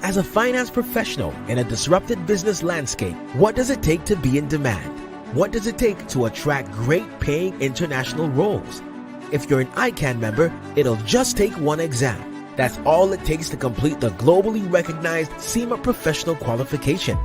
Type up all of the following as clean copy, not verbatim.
As a finance professional in a disrupted business landscape, what does it take to be in demand? What does it take to attract great paying international roles? If you're an ICAN member, it'll just take one exam. That's all it takes to complete the globally recognized SEMA professional qualification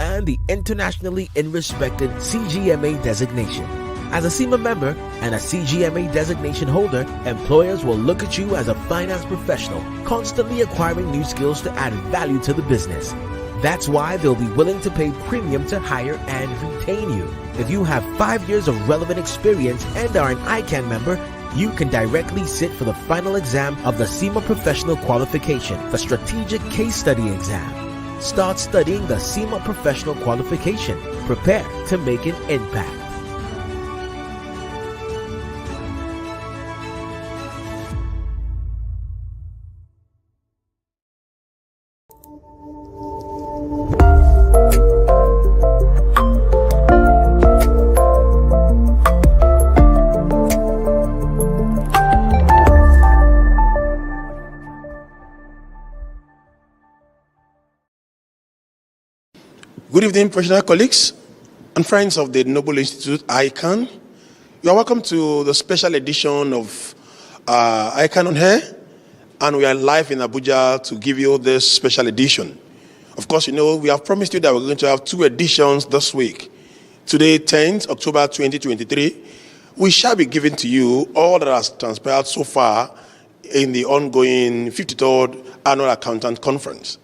and the internationally respected CGMA designation. As a SEMA member and a CGMA designation holder, employers will look at you as a finance professional, constantly acquiring new skills to add value to the business. That's why they'll be willing to pay premium to hire and retain you. If you have 5 years of relevant experience and are an ICAN member, you can directly sit for the final exam of the SEMA Professional Qualification, the Strategic Case Study Exam. Start studying the SEMA Professional Qualification. Prepare to make an impact. Good evening, professional colleagues and friends of the Noble Institute ICAN. You are welcome to the special edition of ICAN on Air, and we are live in Abuja to give you this special edition. Of course, you know, we have promised you that we're going to have 2 editions this week. Today, 10th October 2023, we shall be giving to you all that has transpired so far in the ongoing 53rd Annual Accountant Conference.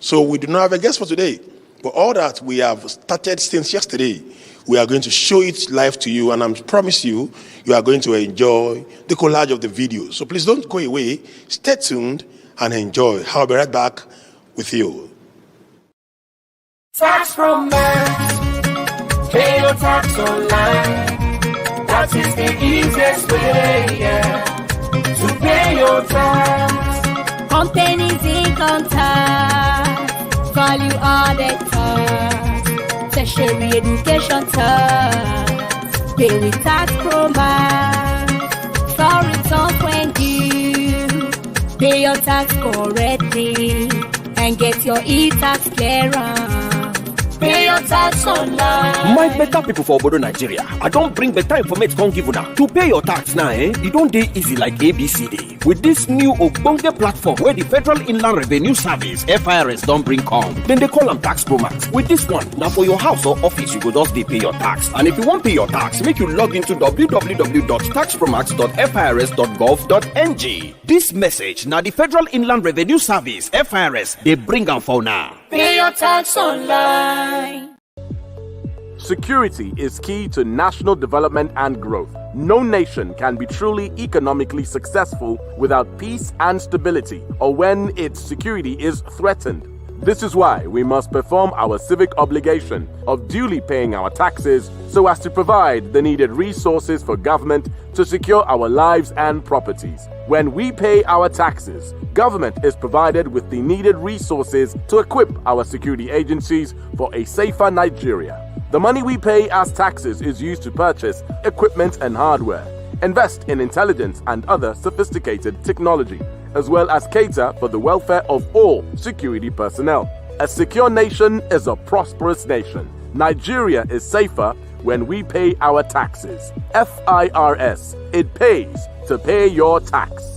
So we do not have a guest for today. But all that we have started since yesterday, we are going to show it live to you, and I promise you, you are going to enjoy the collage of the video. So please don't go away. Stay tuned and enjoy. I'll be right back with you. Tax romance, pay your tax online. That is the easiest way, yeah, to pay your tax. Companies income tax, value added tax, tertiary education tax, pay with tax romance, for returns when due, pay your tax correctly, and get your e-tax clearance. Pay your tax online. My better people for Obodo Nigeria, I don't bring better information come give una. To pay your tax now, it don't dey easy like ABCD. With this new Ogbonge platform where the Federal Inland Revenue Service, FIRS, don't bring come, then they call them Tax Promax. With this one, now for your house or office, you go just dey pay your tax. And if you want pay your tax, make you log into www.taxpromax.firs.gov.ng. This message, now the Federal Inland Revenue Service, FIRS, they bring am for now. Pay your tax online. Security is key to national development and growth. No nation can be truly economically successful without peace and stability, or when its security is threatened. This is why we must perform our civic obligation of duly paying our taxes so as to provide the needed resources for government to secure our lives and properties. When we pay our taxes, government is provided with the needed resources to equip our security agencies for a safer Nigeria. The money we pay as taxes is used to purchase equipment and hardware, invest in intelligence and other sophisticated technology, as well as cater for the welfare of all security personnel. A secure nation is a prosperous nation. Nigeria is safer when we pay our taxes. FIRS, it pays to pay your tax.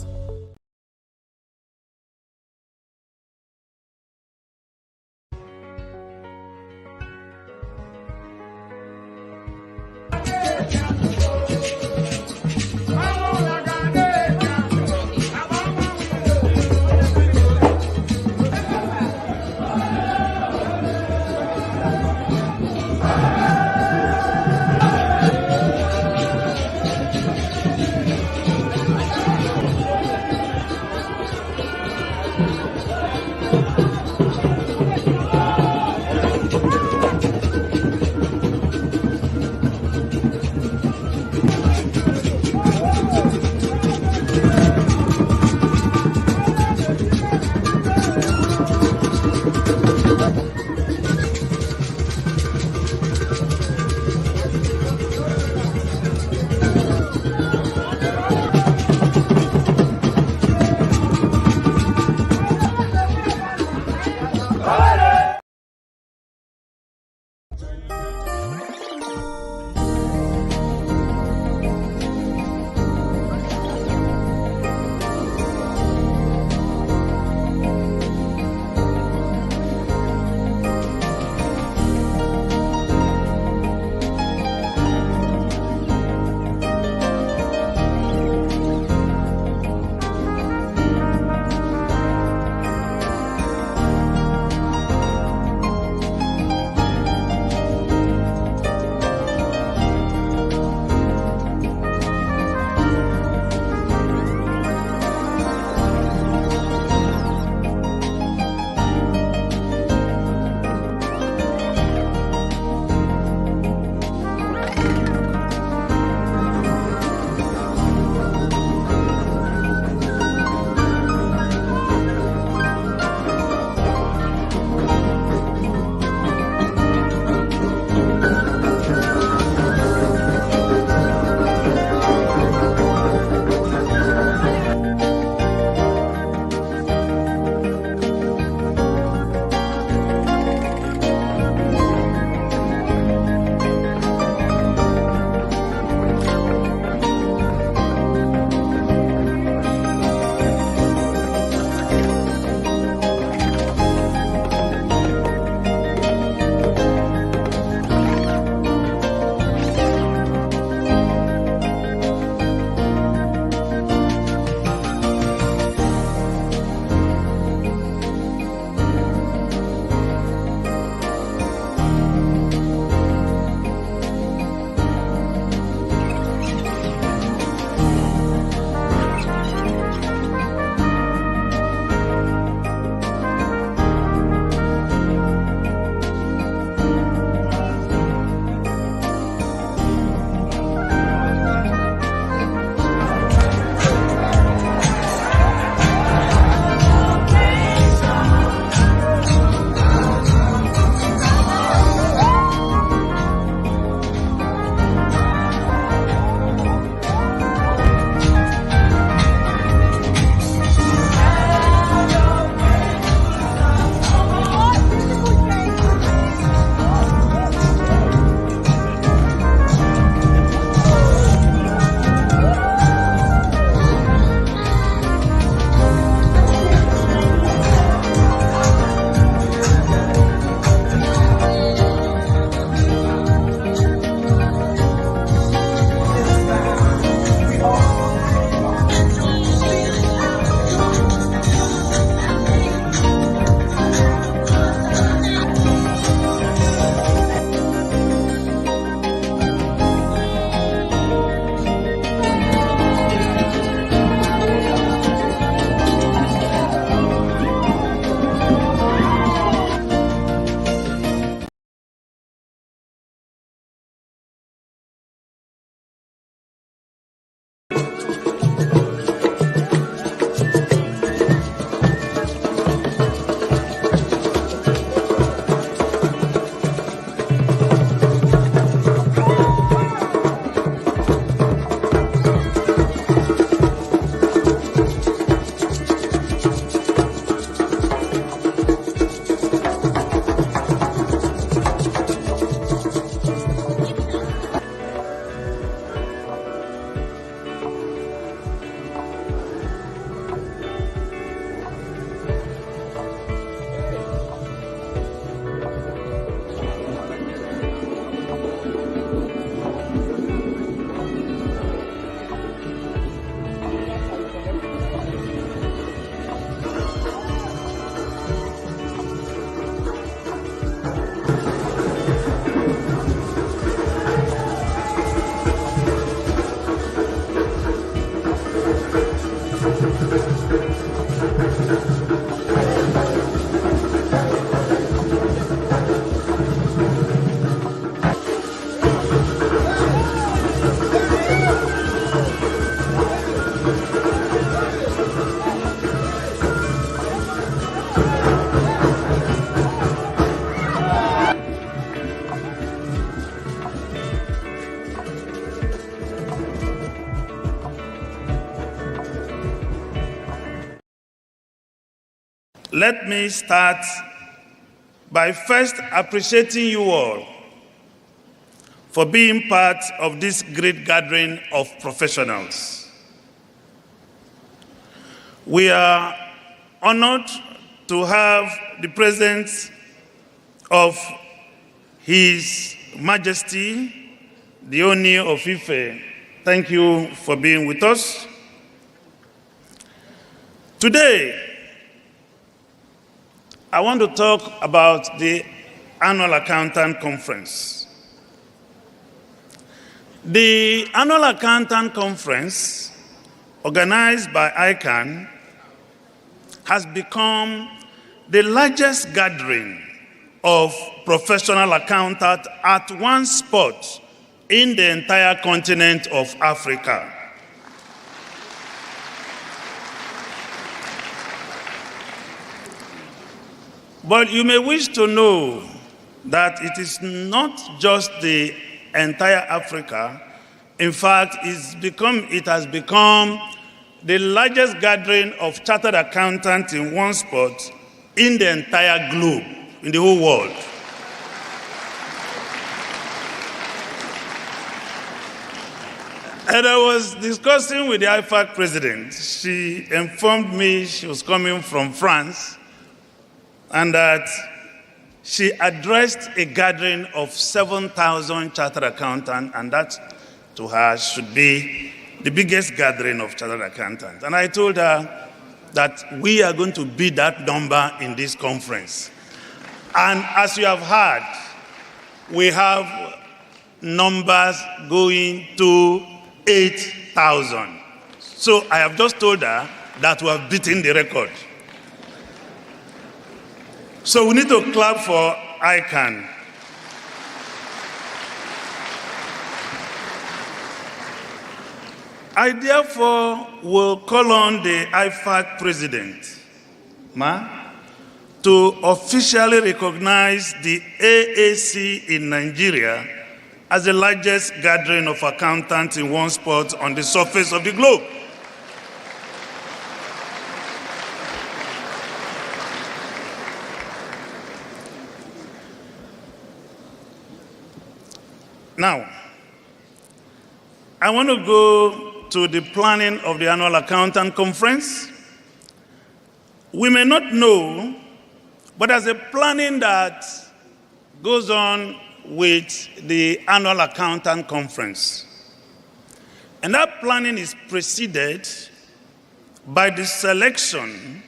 Let me start by first appreciating you all for being part of this great gathering of professionals. We are honored to have the presence of His Majesty, the Oni of Ife. Thank you for being with us. Today, I want to talk about the Annual Accountant Conference. The Annual Accountant Conference, organized by ICAN, has become the largest gathering of professional accountants at one spot in the entire continent of Africa. But you may wish to know that it is not just the entire Africa. In fact, it has become the largest gathering of chartered accountants in one spot in the entire globe, in the whole world. And I was discussing with the IFAC president. She informed me she was coming from France and that she addressed a gathering of 7,000 chartered accountants, and that to her should be the biggest gathering of chartered accountants. And I told her that we are going to beat that number in this conference. And as you have heard, we have numbers going to 8,000. So I have just told her that we have beaten the record. So we need to clap for ICAN. I therefore will call on the IFAC president, to officially recognize the AAC in Nigeria as the largest gathering of accountants in one spot on the surface of the globe. Now, I want to go to the planning of the Annual Accountant Conference. We may not know, but there's a planning that goes on with the Annual Accountant Conference. And that planning is preceded by the selection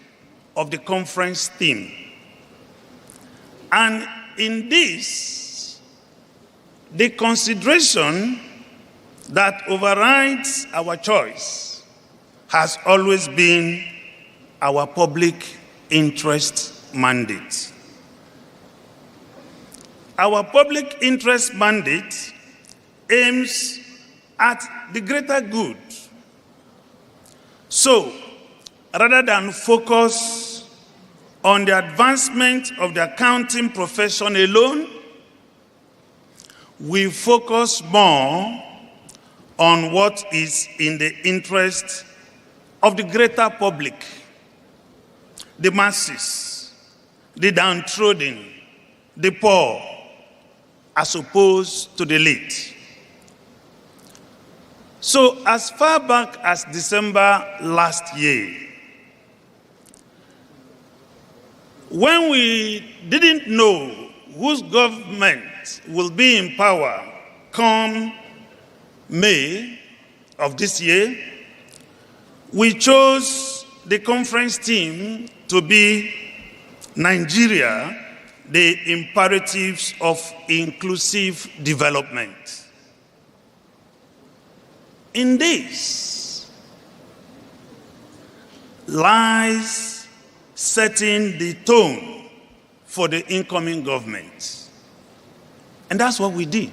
of the conference theme. And in this, the consideration that overrides our choice has always been our public interest mandate. Our public interest mandate aims at the greater good. So, rather than focus on the advancement of the accounting profession alone, we focus more on what is in the interest of the greater public, the masses, the downtrodden, the poor, as opposed to the elite. So as far back as December last year, when we didn't know whose government will be in power come May of this year, we chose the conference theme to be Nigeria, the imperatives of inclusive development. In this lies setting the tone for the incoming government. And that's what we did.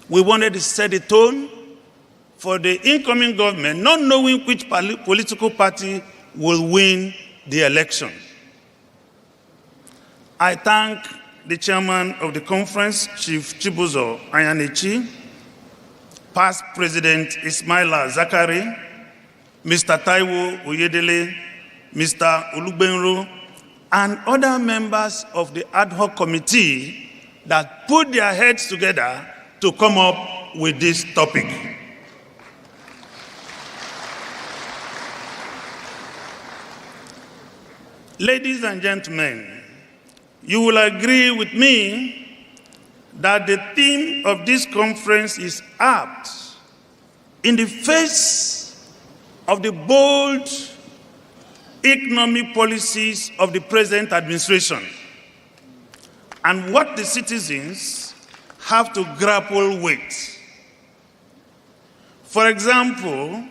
We wanted to set the tone for the incoming government, not knowing which political party will win the election. I thank the chairman of the conference, Chief Chibuzo Ayanechi, past President Ismaila Zakari, Mr. Taiwo Oyedele, Mr. Ulugbenro, and other members of the ad hoc committee that put their heads together to come up with this topic. Ladies and gentlemen, you will agree with me that the theme of this conference is apt in the face of the bold economic policies of the present administration and what the citizens have to grapple with. For example,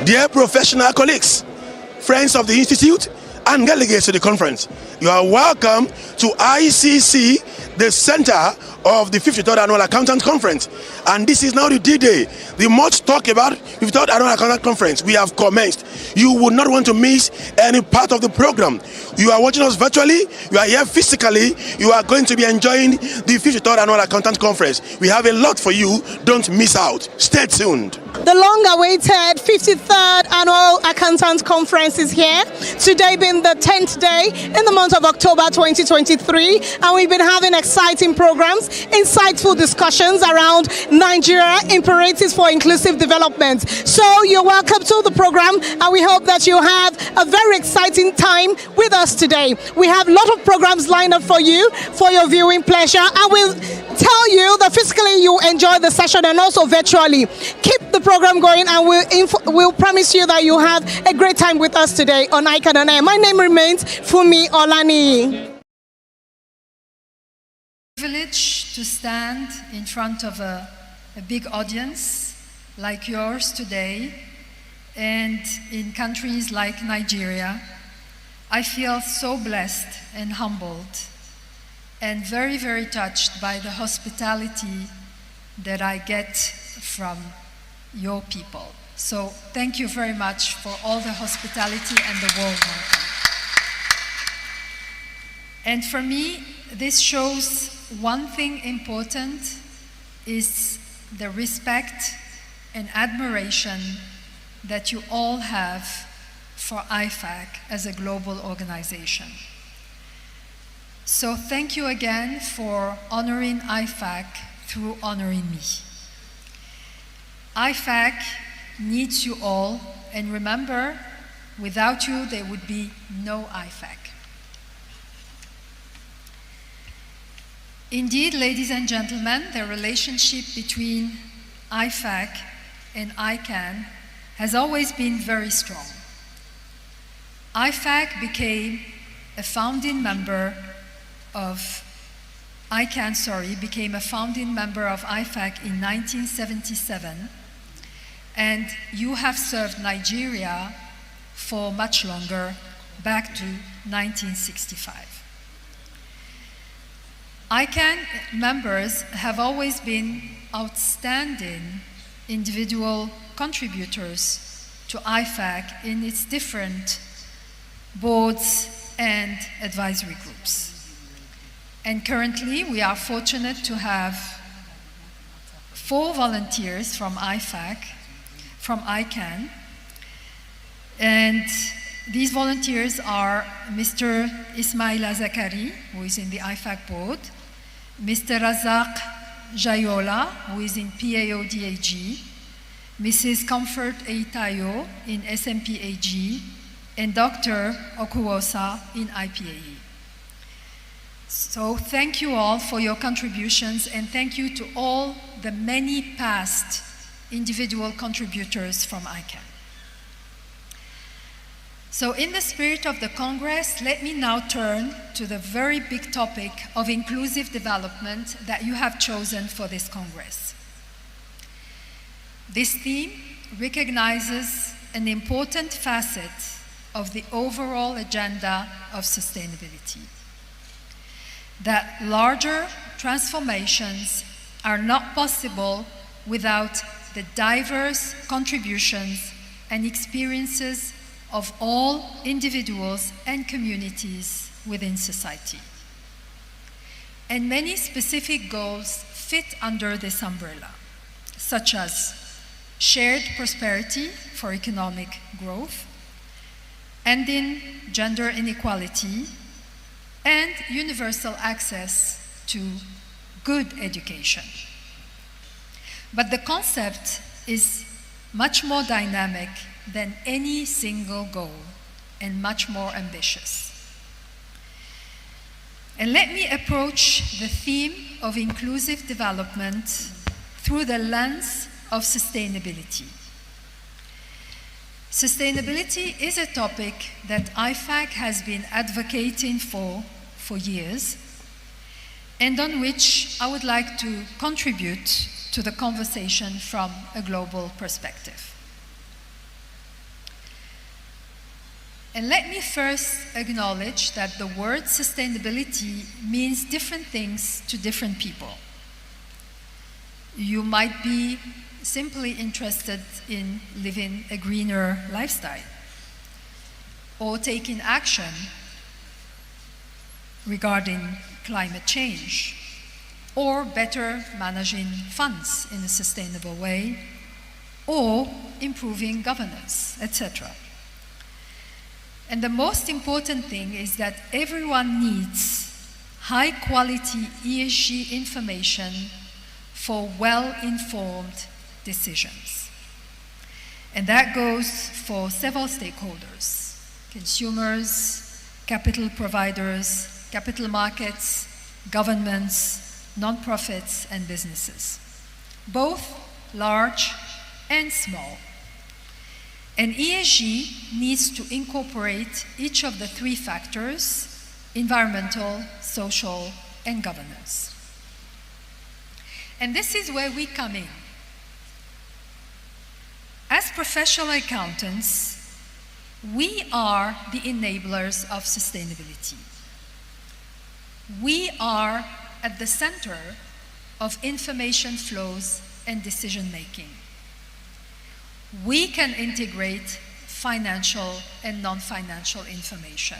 Dear professional colleagues, friends of the Institute, and delegates to the conference, you are welcome to ICC, the center of the 53rd Annual Accountant Conference. And this is now the D-Day, the much talked about 53rd Annual Accountant Conference. We have commenced. You would not want to miss any part of the program. You are watching us virtually, you are here physically, you are going to be enjoying the 53rd Annual Accountant Conference. We have a lot for you, don't miss out. Stay tuned. The long-awaited 53rd Annual Accountant Conference is here, today being the 10th day in the month of October 2023, and we've been having exciting programs, insightful discussions around Nigeria imperatives for inclusive development. So you're welcome to the program, and we hope that you have a very exciting time with us today. We have a lot of programs lined up for you, for your viewing pleasure, and we'll tell you that physically you enjoy the session and also virtually. Keep the program going, and we'll promise you that you have a great time with us today on ICAN on Air. My name remains Fumi Olani. Privilege to stand in front of a big audience like yours today, and in countries like Nigeria. I feel so blessed and humbled and very, very touched by the hospitality that I get from your people. So thank you very much for all the hospitality and the warm welcome. And for me, this shows one thing important is the respect and admiration that you all have for IFAC as a global organization. So thank you again for honoring IFAC through honoring me. IFAC needs you all, and remember, without you there would be no IFAC. Indeed, ladies and gentlemen, the relationship between IFAC and ICAN has always been very strong. IFAC became a founding member of ICAN, became a founding member of IFAC in 1977, and you have served Nigeria for much longer, back to 1965. ICAN members have always been outstanding individual contributors to IFAC in its different boards and advisory groups. And currently, we are fortunate to have 4 volunteers from IFAC, from ICAN, and these volunteers are Mr. Ismaila Zakari, who is in the IFAC board, Mr. Razak Jayola, who is in PAO-DAG, Mrs. Comfort Eitayo in SMPAG, and Dr. Okuwosa in IPAE. So thank you all for your contributions, and thank you to all the many past individual contributors from ICAN. So in the spirit of the Congress, let me now turn to the very big topic of inclusive development that you have chosen for this Congress. This theme recognizes an important facet of the overall agenda of sustainability, that larger transformations are not possible without the diverse contributions and experiences of all individuals and communities within society. And many specific goals fit under this umbrella, such as shared prosperity for economic growth, ending gender inequality, and universal access to good education. But the concept is much more dynamic than any single goal and much more ambitious. And let me approach the theme of inclusive development through the lens of sustainability. Sustainability is a topic that IFAC has been advocating for years, and on which I would like to contribute to the conversation from a global perspective. And let me first acknowledge that the word sustainability means different things to different people. You might be simply interested in living a greener lifestyle, or taking action regarding climate change, or better managing funds in a sustainable way, or improving governance, etc. And the most important thing is that everyone needs high-quality ESG information for well-informed decisions. And that goes for several stakeholders: consumers, capital providers, capital markets, governments, non-profits, and businesses, both large and small. And ESG needs to incorporate each of the three factors: environmental, social, and governance. And this is where we come in. As professional accountants, we are the enablers of sustainability. We are at the center of information flows and decision making. We can integrate financial and non-financial information.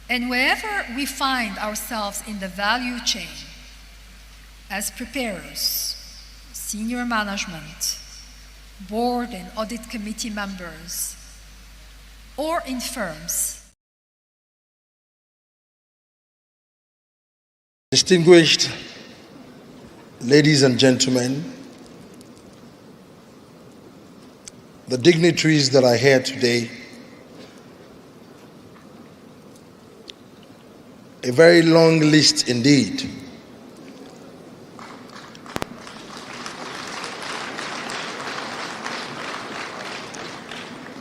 And wherever we find ourselves in the value chain, as preparers, senior management, board and audit committee members, or in firms. Distinguished ladies and gentlemen, the dignitaries that are here today, a very long list indeed.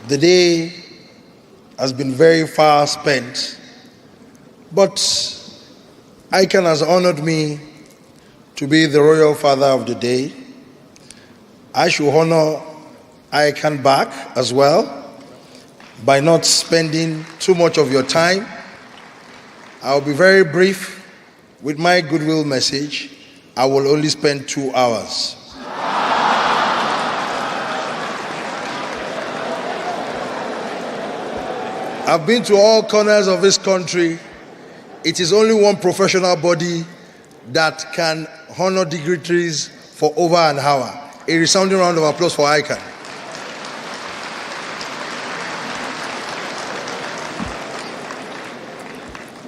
The day has been very far spent, but ICAN has honored me to be the royal father of the day. I should honor ICAN back as well by not spending too much of your time. I'll be very brief with my goodwill message. I will only spend 2 hours. I've been to all corners of this country. It is only one professional body that can honor dignitaries for over an hour. A resounding round of applause for ICAN.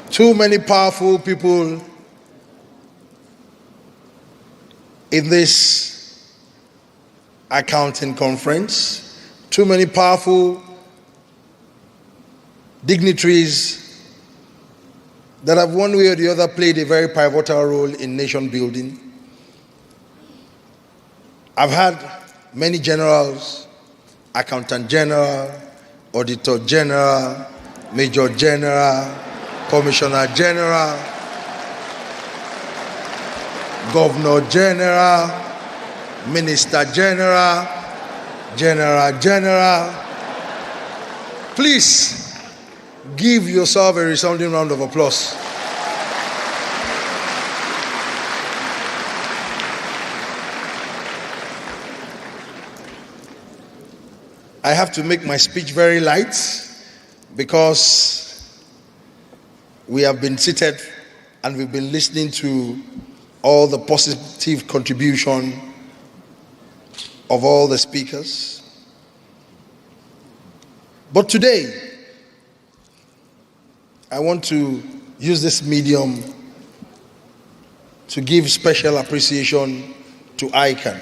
Too many powerful people in this accounting conference, too many powerful dignitaries that have one way or the other played a very pivotal role in nation building. I've had many generals, accountant general, auditor general, major general, commissioner general, governor general, minister general, general. Please give yourself a resounding round of applause. I have to make my speech very light because we have been seated and we've been listening to all the positive contribution of all the speakers. But today, I want to use this medium to give special appreciation to ICAN.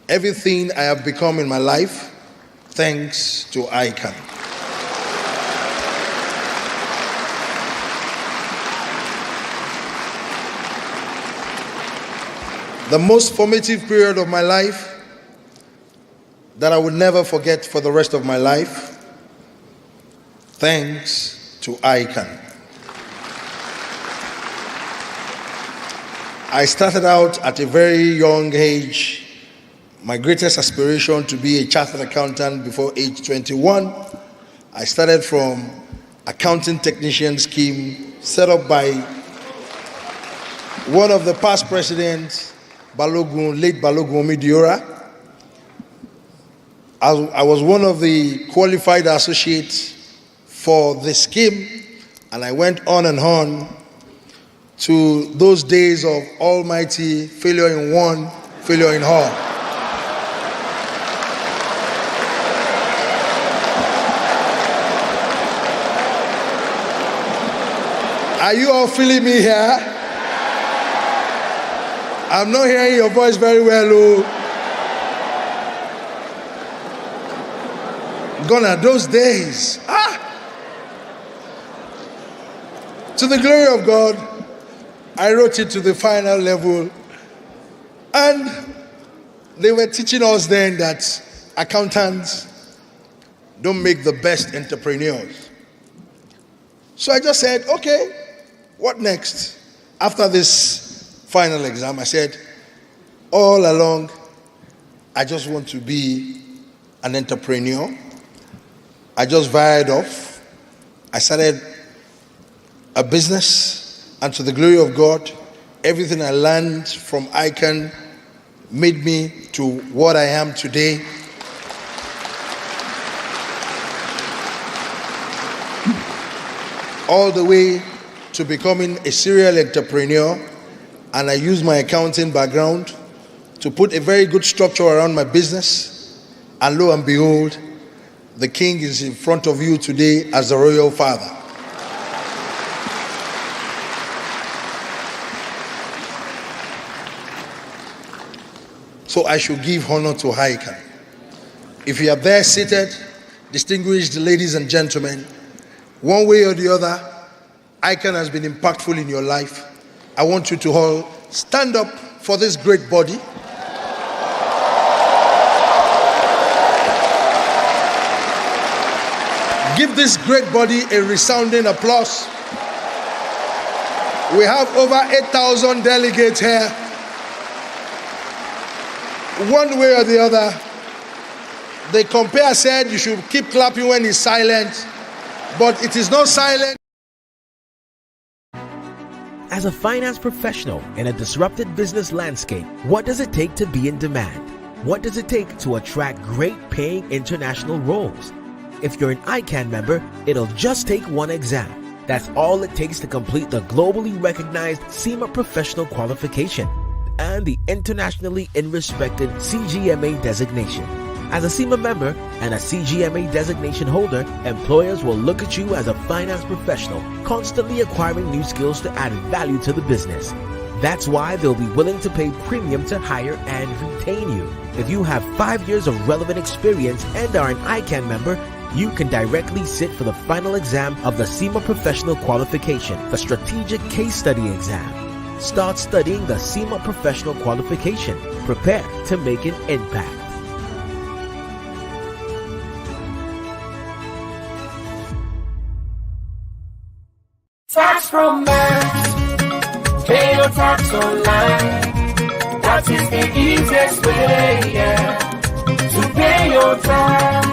Everything I have become in my life, thanks to ICAN. The most formative period of my life that I would never forget for the rest of my life, thanks to ICAN. I started out at a very young age. My greatest aspiration to be a chartered accountant before age 21. I started from accounting technician scheme set up by one of the past presidents, late Balogun Omidiora. I was one of the qualified associates for the scheme, and I went on and on to those days of almighty failure in one, failure in all. Are you all feeling me here? I'm not hearing your voice very well, oh. Gone are those days. To the glory of God, I wrote it to the final level, and they were teaching us then that accountants don't make the best entrepreneurs. So I just said, okay, what next? After this final exam, I said, all along, I just want to be an entrepreneur. I just veered off. I started a business, and to the glory of God, everything I learned from ICAN made me to what I am today. All the way to becoming a serial entrepreneur, and I use my accounting background to put a very good structure around my business, and lo and behold, the king is in front of you today as the royal father. So I should give honor to ICAN. If you are there seated, distinguished ladies and gentlemen, one way or the other, ICAN has been impactful in your life. I want you to all stand up for this great body. Give this great body a resounding applause. We have over 8,000 delegates here. One way or the other, the compare said you should keep clapping when it's silent, but it is not silent. As a finance professional in a disrupted business landscape, what does it take to be in demand? What does it take to attract great paying international roles? If you're an ICAN member, it'll just take one exam. That's all it takes to complete the globally recognized SEMA professional qualification and the internationally respected CGMA designation. As a SEMA member and a CGMA designation holder, employers will look at you as a finance professional, constantly acquiring new skills to add value to the business. That's why they'll be willing to pay premium to hire and retain you. If you have 5 years of relevant experience and are an ICAN member, you can directly sit for the final exam of the SEMA Professional Qualification, the Strategic Case Study Exam. Start studying the SEMA Professional Qualification. Prepare to make an impact. Tax romance, pay your tax online. That is the easiest way, to pay your tax.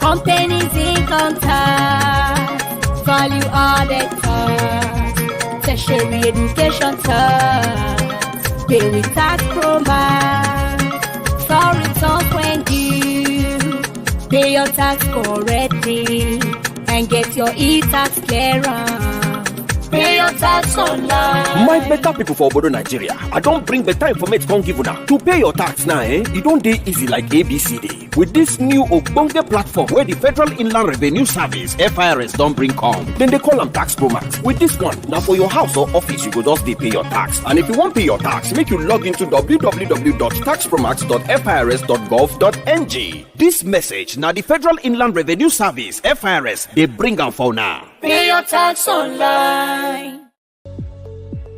Companies income tax, value added tax, tertiary education tax, pay with tax promise, file returns when due, pay your tax correctly, and get your e-tax clearance. Pay your tax online. My better people for Obodo Nigeria, I don't bring better information come give una. To pay your tax now, it don't dey easy like ABCD. With this new Ogbonge platform where the Federal Inland Revenue Service (FIRS) don't bring come, then they call them Tax Promax. With this one, now for your house or office, you go just dey pay your tax. And if you want pay your tax, make you log into www.taxpromax.firs.gov.ng. This message now the Federal Inland Revenue Service (FIRS) they bring am for now. Pay your tax online.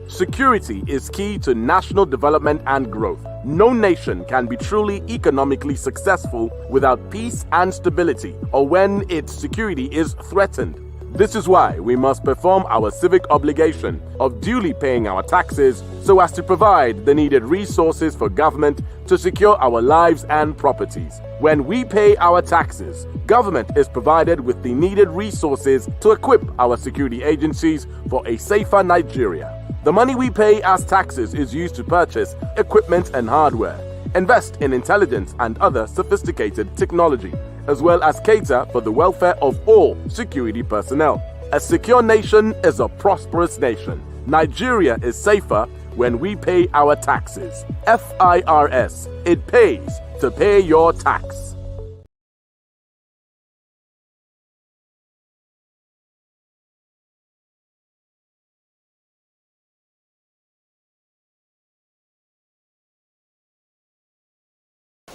Security is key to national development and growth. No nation can be truly economically successful without peace and stability, or when its security is threatened. This is why we must perform our civic obligation of duly paying our taxes so as to provide the needed resources for government to secure our lives and properties. When we pay our taxes, government is provided with the needed resources to equip our security agencies for a safer Nigeria. The money we pay as taxes is used to purchase equipment and hardware, invest in intelligence and other sophisticated technology, as well as cater for the welfare of all security personnel. A secure nation is a prosperous nation. Nigeria is safer when we pay our taxes. FIRS, it pays to pay your tax.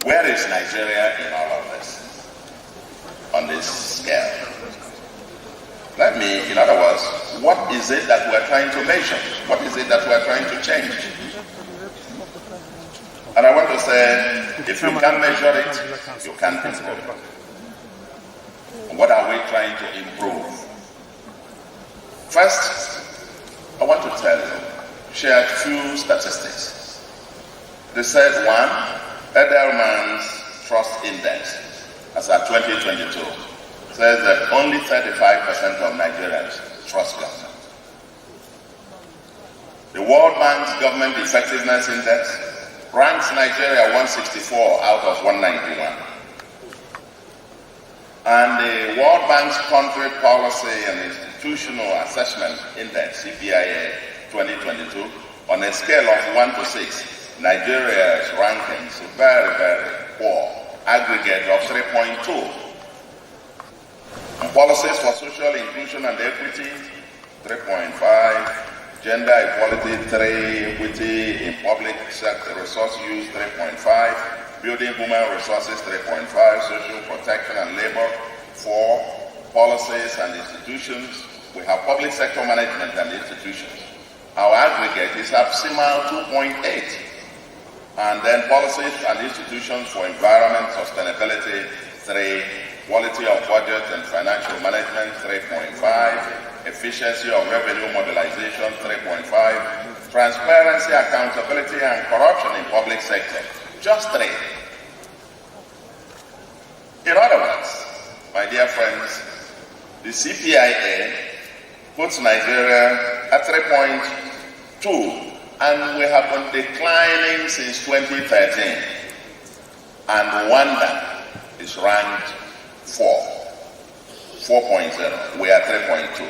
Where is Nigeria in all of this, on this scale? In other words, what is it that we're trying to measure? What is it that we're trying to change? And I want to say, if you can't measure it, you can't improve it. What are we trying to improve? First, I want to share a few statistics. They said, one, Edelman's Trust Index, as at 2022, says that only 35% of Nigerians trust government. The World Bank's Government Effectiveness Index ranks Nigeria 164 out of 191. And the World Bank's Country Policy and Institutional Assessment Index, CPIA 2022, on a scale of 1 to 6, Nigeria's rankings are very, very poor, aggregate of 3.2. Policies for social inclusion and equity, 3.5. Gender equality, 3. Equity in public sector resource use, 3.5. Building human resources, 3.5. Social protection and labor, 4. Policies and institutions. We have public sector management and institutions. Our aggregate is abysmal 2.8. And then policies and institutions for environment, sustainability, 3. Quality of budget and financial management, 3.5. Efficiency of revenue mobilization, 3.5. Transparency, accountability, and corruption in public sector, just 3. In other words, my dear friends, the CPIA puts Nigeria at 3.2. And we have been declining since 2013. And Rwanda is ranked 4.0. We are 3.2.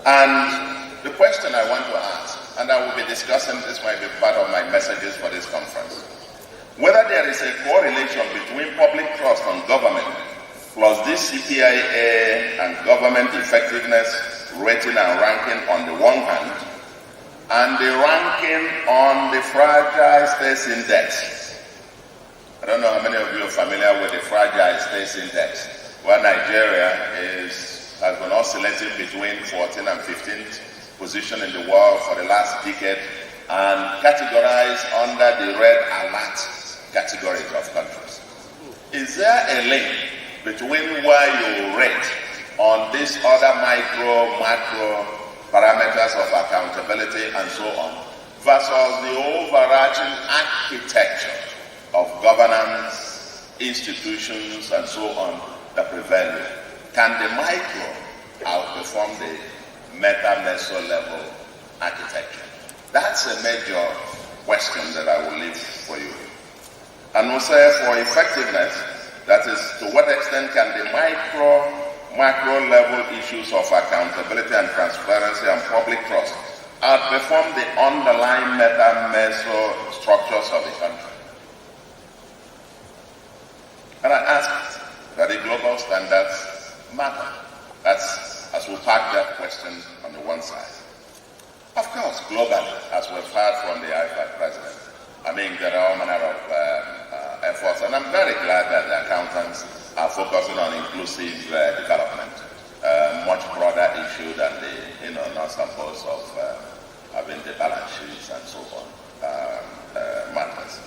And the question I want to ask, and I will be discussing, this might be part of my messages for this conference, whether there is a correlation between public trust on government plus this CPIA and government effectiveness rating and ranking on the one hand, and the ranking on the Fragile States Index. I don't know how many of you are familiar with the Fragile States Index, where Nigeria has been oscillating between 14th and 15th position in the world for the last decade, and categorized under the red alert categories of countries. Is there a link between where you rate on these other micro, macro parameters of accountability and so on, versus the overarching architecture of governance, institutions, and so on that prevail? Can the micro outperform the meta-meso level architecture? That's a major question that I will leave for you. And we'll say for effectiveness, that is, to what extent can the macro level issues of accountability and transparency and public trust outperform the underlying meta-meso structures of the country. And I asked that the global standards matter. That's as we park that question on the one side. Of course, globally, as we've heard from the IFAC president, I mean, there are all manner of efforts, and I'm very glad that the accountants are focusing on inclusive development, much broader issue than the nuts and bolts of having the balance sheets and so on matters.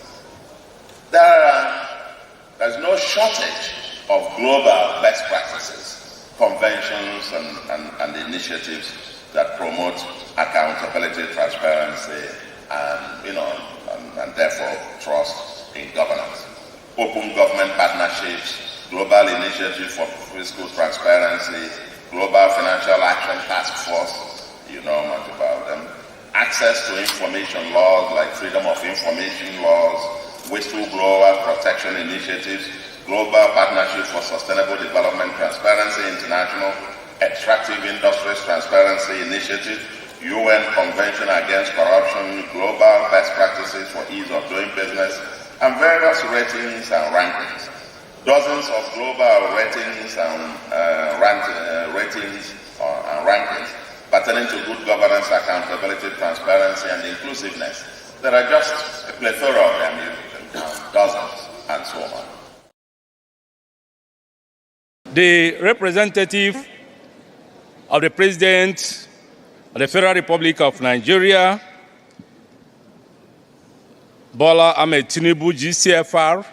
There's no shortage of global best practices, conventions, and initiatives that promote accountability, transparency, and therefore trust in governance. Open government partnerships, global initiative for fiscal transparency, global financial action task force, you know much about them. Access to information laws like freedom of information laws, whistleblower protection initiatives, global partnership for sustainable development, transparency international, extractive industries transparency initiative, UN Convention Against Corruption, global best practices for ease of doing business, and various ratings and rankings. Dozens of global ratings and rankings pertaining to good governance, accountability, transparency, and inclusiveness. There are just a plethora of them, you can count dozens, and so on. The representative of the President of the Federal Republic of Nigeria, Bola Ahmed Tinubu, GCFR,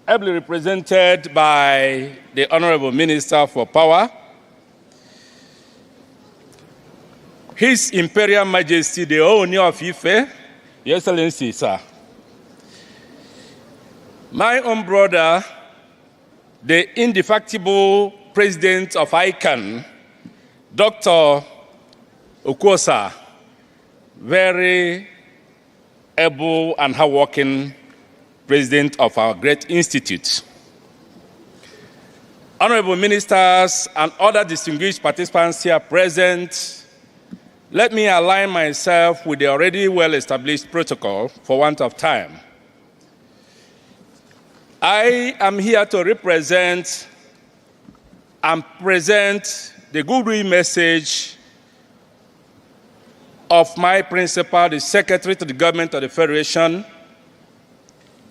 ably represented by the Honorable Minister for Power, His Imperial Majesty, the Ooni of Ife, Your Excellency, sir. My own brother, the indefatigable President of ICAN, Dr. Okosa, very able and hardworking President of our great institute. Honorable ministers and other distinguished participants here present, let me align myself with the already well-established protocol for want of time. I am here to represent and present the goodwill message of my principal, the Secretary to the Government of the Federation,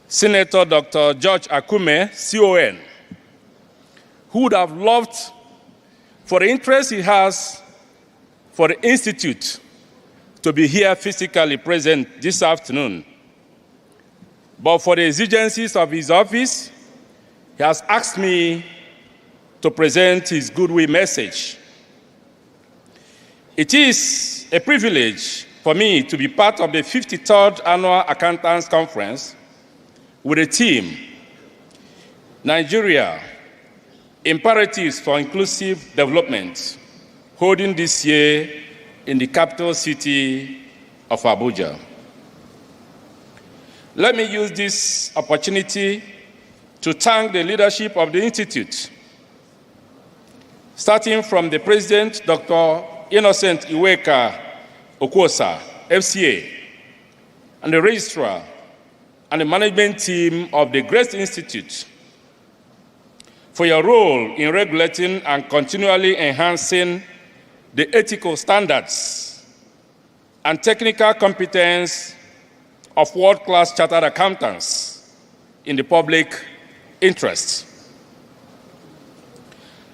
Senator Dr. George Akume, CON, who would have loved, for the interest he has for the Institute, to be here physically present this afternoon. But for the exigencies of his office, he has asked me to present his goodwill message. It is a privilege for me to be part of the 53rd Annual Accountants Conference with a team, Nigeria, Imperatives for Inclusive Development, holding this year in the capital city of Abuja. Let me use this opportunity to thank the leadership of the Institute, starting from the President, Dr. Innocent Iweka Okosa, FCA, and the Registrar, and the management team of the Great Institute for your role in regulating and continually enhancing the ethical standards and technical competence of world-class chartered accountants in the public interest.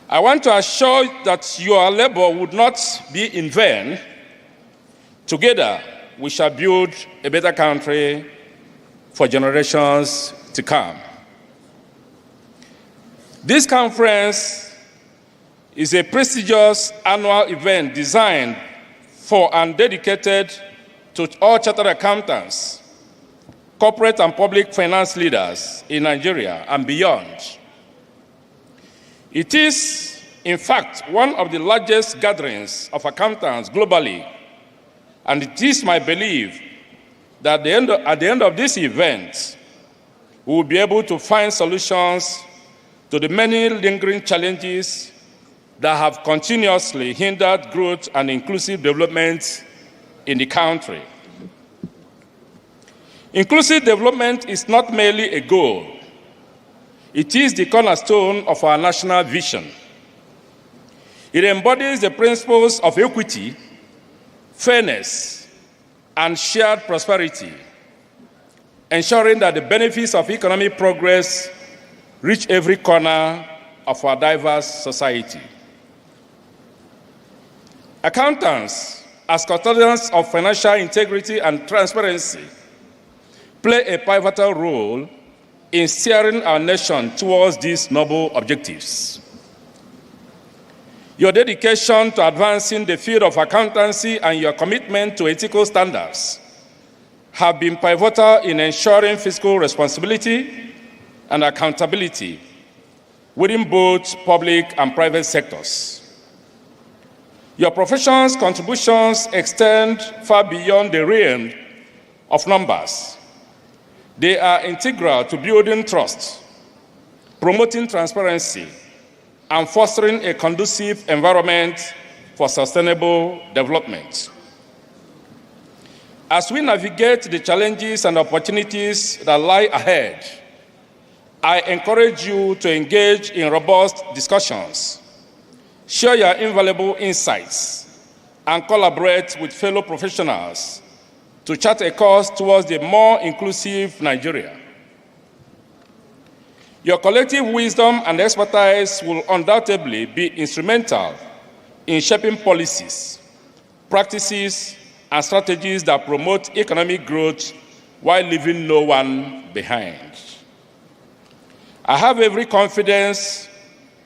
I want to assure you that your labor would not be in vain. Together, we shall build a better country for generations to come. This conference is a prestigious annual event designed for and dedicated to all chartered accountants, corporate and public finance leaders in Nigeria and beyond. It is, in fact, one of the largest gatherings of accountants globally, and it is my belief that at the end of this event, we will be able to find solutions to the many lingering challenges that have continuously hindered growth and inclusive development in the country. Inclusive development is not merely a goal. It is the cornerstone of our national vision. It embodies the principles of equity, fairness, and shared prosperity, ensuring that the benefits of economic progress reach every corner of our diverse society. Accountants, as custodians of financial integrity and transparency, play a pivotal role in steering our nation towards these noble objectives. Your dedication to advancing the field of accountancy and your commitment to ethical standards have been pivotal in ensuring fiscal responsibility and accountability within both public and private sectors. Your profession's contributions extend far beyond the realm of numbers. They are integral to building trust, promoting transparency, and fostering a conducive environment for sustainable development. As we navigate the challenges and opportunities that lie ahead, I encourage you to engage in robust discussions, share your invaluable insights, and collaborate with fellow professionals to chart a course towards a more inclusive Nigeria. Your collective wisdom and expertise will undoubtedly be instrumental in shaping policies, practices, and strategies that promote economic growth while leaving no one behind. I have every confidence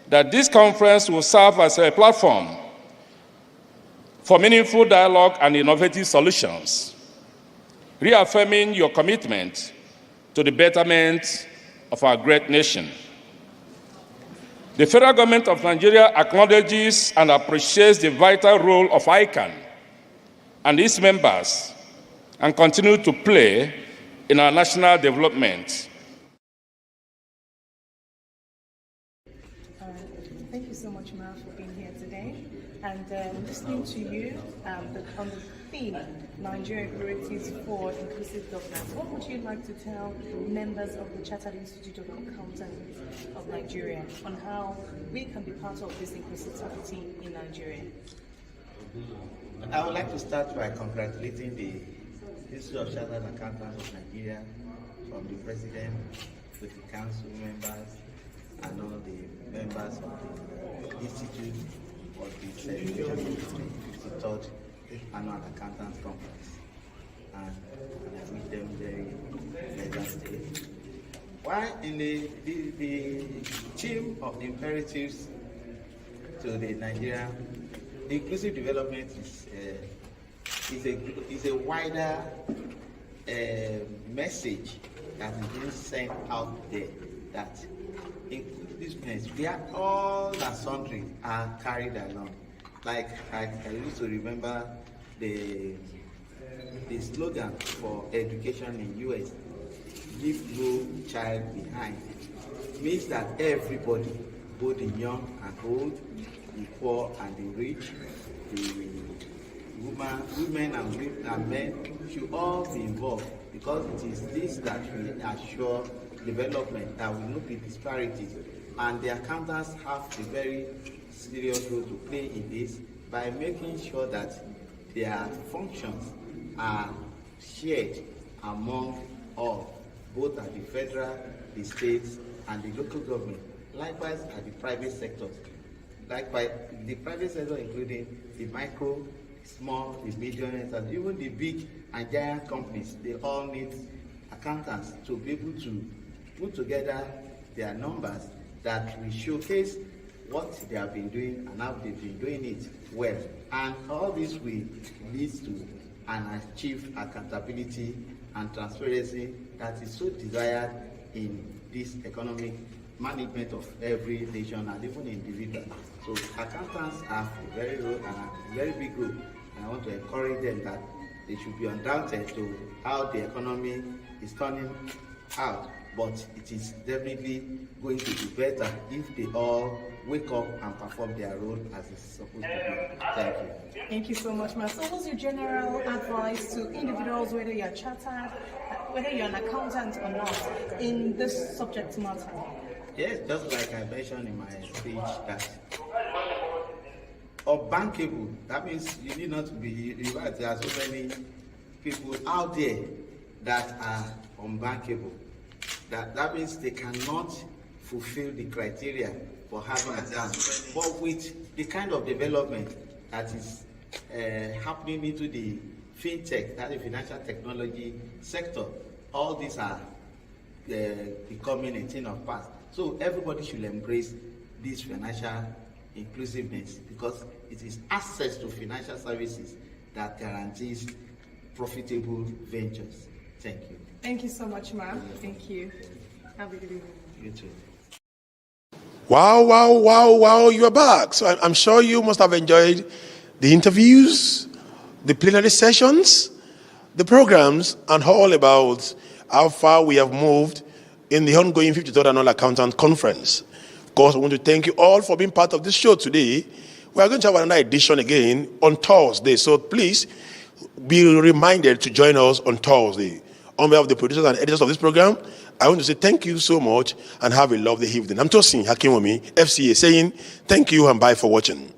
that this conference will serve as a platform for meaningful dialogue and innovative solutions, reaffirming your commitment to the betterment of our great nation. The federal government of Nigeria acknowledges and appreciates the vital role of ICAN and its members and continue to play in our national development. Thank you so much, Ma, for being here today. And listening to you on the theme, Nigeria Priorities for Inclusive Governance, what would you like to tell members of the Chartered Institute of Accountants of Nigeria on how we can be part of this inclusivity in Nigeria? I would like to start by congratulating the Institute of Chartered Accountants of Nigeria, from the President to the Council members and all the members of the Institute for this celebration of the 53rd Annual Accountants Conference. And I wish them very pleasant day. While in the theme of imperatives to the Nigerian, inclusive development is a wider message that is being sent out there, that inclusiveness, where all and sundry are carried along. Like I used to remember the slogan for education in US, leave no child behind, means that everybody, both the young and old, the poor and the rich, the women and men should all be involved, because it is this that will assure development, that will not be disparities. And the accountants have a very serious role to play in this by making sure that their functions are shared among all, both at the federal, the states, and the local government. Likewise at the private sectors. Likewise, the private sector, including the micro, small, the medium, and even the big and giant companies, they all need accountants to be able to put together their numbers that will showcase what they have been doing and how they've been doing it well. And all this will lead to an achieved accountability and transparency that is so desired in this economic management of every nation and even individual. So accountants have a very big role, and I want to encourage them that they should be undoubted to how the economy is turning out, but it is definitely going to be better if they all wake up and perform their role as it's supposed to be. Thank you. Thank you so much, ma'am. So what's your general advice to individuals, whether you're chartered, whether you're an accountant or not, in this subject matter? Yes, just like I mentioned in my speech, that unbankable, that means you need not to be, there are so many people out there that are unbankable. That means they cannot fulfill the criteria for having accounts. But with the kind of development that is happening into the fintech, that is financial technology sector, all these are becoming a thing of past. So everybody should embrace this financial inclusiveness, because it is access to financial services that guarantees profitable ventures. Thank you. Thank you so much, ma'am. Thank you. Have a good evening. You too. Wow, wow, wow, wow, you are back. So I'm sure you must have enjoyed the interviews, the plenary sessions, the programs, and all about how far we have moved in the ongoing 53rd Annual Accountant Conference. Of course, I want to thank you all for being part of this show today. We are going to have another edition again on Thursday, so please be reminded to join us on Thursday. On behalf of the producers and editors of this program, I want to say thank you so much and have a lovely evening. I'm Tosin Hakimomi, FCA, saying thank you and bye for watching.